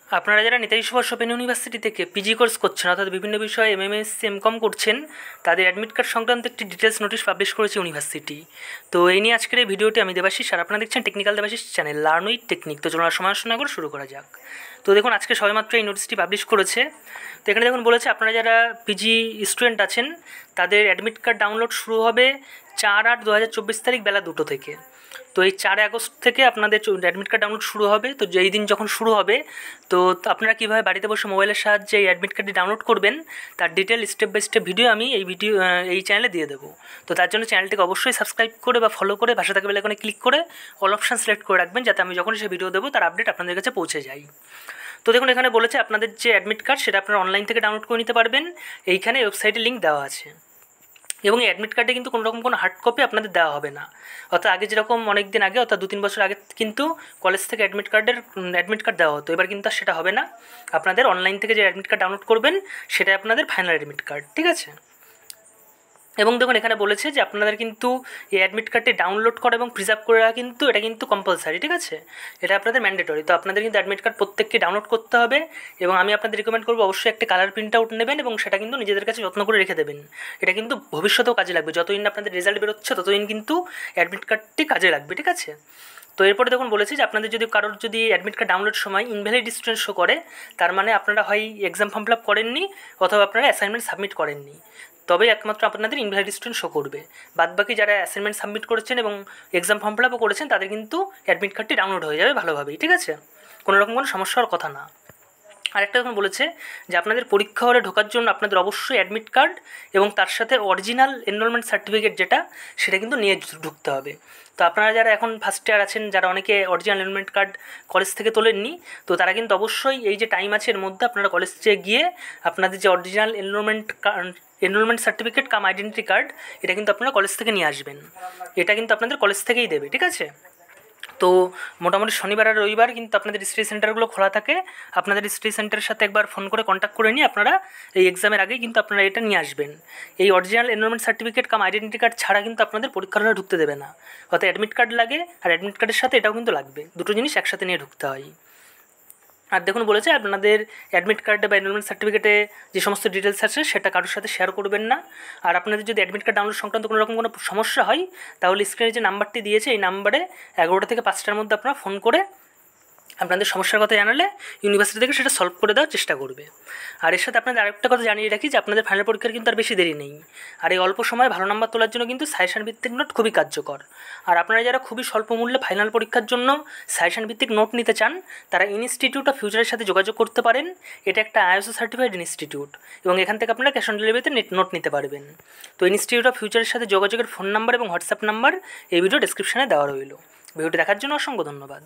আপনারা যারা Netaji Subhash open university থেকে পিজি কোর্স করছেন অর্থাৎ বিভিন্ন বিষয়ে এমএমএস এমকম করছেন, তাদের অ্যাডমিট কার্ড সংক্রান্ত একটি ডিটেলস নোটিশ পাবলিশ করেছে ইউনিভার্সিটি। তো এই নিয়ে আজকের এই ভিডিওটি আমি দেবাশিস, আর আপনারা দেখছেন technical Debashis channel, learn with technique. তো চলুন সময় না করে শুরু করা যাক। তো দেখুন, আজকে সবেমাত্র এই নোটিশটি পাবলিশ করেছে। তো এখানে দেখুন বলেছে, আপনারা যারা পিজি স্টুডেন্ট আছেন তাদের অ্যাডমিট কার্ড ডাউনলোড শুরু হবে 4/8/2024 তারিখ বেলা 2টো থেকে। তো এই 4 আগস্ট থেকে আপনাদের অ্যাডমিট কার্ড ডাউনলোড শুরু হবে। তো যেই দিন যখন শুরু হবে, তো আপনারা কীভাবে বাড়িতে বসে মোবাইলের সাহায্যে এই অ্যাডমিট কার্ডটি ডাউনলোড করবেন তার detail step by step video আমি এই চ্যানেলে দিয়ে দেবো। তো তার জন্য চ্যানেলটিকে অবশ্যই সাবস্ক্রাইব করে বা ফলো করে পাশে থাকা বেল আইকনে ক্লিক করে অল অপশান সিলেক্ট করে রাখবেন, যাতে আমি যখনই সে ভিডিও দেবো তার আপডেট আপনাদের কাছে পৌঁছে যায়। তো দেখুন, এখানে বলেছে আপনাদের যে অ্যাডমিট কার্ড সেটা আপনারা অনলাইন থেকে ডাউনলোড করে নিতে পারবেন। এইখানে ওয়েবসাইটের লিঙ্ক দেওয়া আছে, এবং এই অ্যাডমিট কার্ডে কিন্তু কোনো হার্ড কপি আপনাদের দেওয়া হবে না। অর্থাৎ আগে যেরকম অনেক দিন আগে, অর্থাৎ 2-3 বছর আগে কিন্তু কলেজ থেকে অ্যাডমিট কার্ড দেওয়া হতো, এবার কিন্তু আর সেটা হবে না। আপনাদের অনলাইন থেকে যে অ্যাডমিট কার্ড ডাউনলোড করবেন সেটাই আপনাদের ফাইনাল অ্যাডমিট কার্ড, ঠিক আছে। এবং দেখুন, এখানে বলেছে যে আপনাদের কিন্তু এই অ্যাডমিট কার্ডটি ডাউনলোড করা এবং প্রিজার্ভ করে রাখা কিন্তু এটা কিন্তু কম্পালসারি, ঠিক আছে। এটা আপনাদের ম্যান্ডেটরি। তো আপনাদের কিন্তু অ্যাডমিট কার্ড প্রত্যেককে ডাউনলোড করতে হবে, এবং আমি আপনাদের রিকমেন্ড করবো অবশ্যই একটা কালার প্রিন্ট আউট নেবেন এবং সেটা কিন্তু নিজেদের কাছে যত্ন করে রেখে দেবেন। এটা কিন্তু ভবিষ্যতেও কাজে লাগবে, যতদিন আপনাদের রেজাল্ট বেরোচ্ছে ততদিন কিন্তু অ্যাডমিট কার্ডটি কাজে লাগবে, ঠিক আছে। তো এরপরে দেখুন বলেছি যে আপনাদের যদি কারোর যদি অ্যাডমিট কার্ড ডাউনলোড সময় ইনভ্যালিড স্টুডেন্ট শো করে, তার মানে আপনারা হয় এক্সাম ফর্ম ফিল আপ করেননি অথবা আপনারা অ্যাসাইনমেন্ট সাবমিট করেননি, তবেই একমাত্র আপনাদের ইনভ্যালিড স্টুডেন্ট শো করবে। বাদবাকি যারা অ্যাসাইনমেন্ট সাবমিট করেছেন এবং এক্সাম ফর্ম ফিল আপও করেছেন তাদের কিন্তু অ্যাডমিট কার্ডটি ডাউনলোড হয়ে যাবে ভালোভাবেই, ঠিক আছে। কোনো রকম কোনো সমস্যা হওয়ার কথা না। আরেকটা দেখুন বলেছে যে আপনাদের পরীক্ষা হলে ঢোকার জন্য আপনাদের অবশ্যই অ্যাডমিট কার্ড এবং তার সাথে অরিজিনাল এনরোলমেন্ট সার্টিফিকেট সেটা কিন্তু নিয়ে ঢুকতে হবে। তো আপনারা যারা এখন ফার্স্ট ইয়ার আছেন, যারা অনেকে অরিজিনাল এনরোলমেন্ট কার্ড কলেজ থেকে তোলেননি, তো তারা কিন্তু অবশ্যই এই যে টাইম আছে এর মধ্যে আপনারা কলেজে গিয়ে আপনাদের যে অরিজিনাল এনরোলমেন্ট সার্টিফিকেট কাম আইডেন্টি কার্ড এটা কিন্তু আপনারা কলেজ থেকে নিয়ে আসবেন। এটা কিন্তু আপনাদের কলেজ থেকেই দেবে, ঠিক আছে। তো মোটামুটি শনিবার আর রবিবার কিন্তু আপনাদের স্টাডি সেন্টারগুলো খোলা থাকে। আপনাদের স্টাডি সেন্টারের সাথে একবার ফোন করে কন্ট্যাক্ট করে নিয়ে আপনারা এই এক্সামের আগেই কিন্তু আপনারা এটা নিয়ে আসবেন। এই অরিজিনাল এনরোলমেন্ট সার্টিফিকেট কাম আইডেন্টি কার্ড ছাড়া কিন্তু আপনাদের পরীক্ষার হলে ঢুকতে দেবে না। অর্থাৎ অ্যাডমিট কার্ড লাগে, আর অ্যাডমিট কার্ডের সাথে এটাও কিন্তু লাগবে, দুটো জিনিস একসাথে নিয়ে ঢুকতে হয়। আর দেখুন বলেছে আপনাদের অ্যাডমিট কার্ডে বা এনরোলমেন্ট সার্টিফিকেটে যে সমস্ত ডিটেলস আছে সেটা কারোর সাথে শেয়ার করবেন না। আর আপনাদের যদি অ্যাডমিট কার্ড ডাউনলোড সংক্রান্ত কোনো রকম কোনো সমস্যা হয়, তাহলে স্ক্রিনে যে নাম্বারটি দিয়েছে এই নাম্বারে 11টা থেকে 5টার মধ্যে আপনারা ফোন করে আপনাদের সমস্যার কথা জানালে ইউনিভার্সিটি থেকে সেটা সলভ করে দেওয়ার চেষ্টা করবে। আর এর সাথে আপনাদের আরেকটা কথা জানিয়ে রাখি যে আপনাদের ফাইনাল পরীক্ষার কিন্তু আর বেশি দেরি নেই। আর এই অল্প সময়ে ভালো নাম্বার তোলার জন্য কিন্তু সাজেশন ভিত্তিক নোট খুবই কার্যকর। আর আপনারা যারা খুবই স্বল্প মূল্যে ফাইনাল পরীক্ষার জন্য সাজেশন ভিত্তিক নোট নিতে চান, তারা ইনস্টিটিউট অফ ফিউচারের সাথে যোগাযোগ করতে পারেন। এটা একটা ISO সার্টিফাইড ইনস্টিটিউট, এবং এখান থেকে আপনারা ক্যাশ অন ডেলিভারিতে নোট নিতে পারবেন। তো ইনস্টিটিউট অফ ফিউচারের সাথে যোগাযোগের ফোন নাম্বার এবং হোয়াটসঅ্যাপ নাম্বার এই ভিডিও ডেসক্রিপশনে দেওয়া রইল। ভিডিওটি দেখার জন্য অসংখ্য ধন্যবাদ।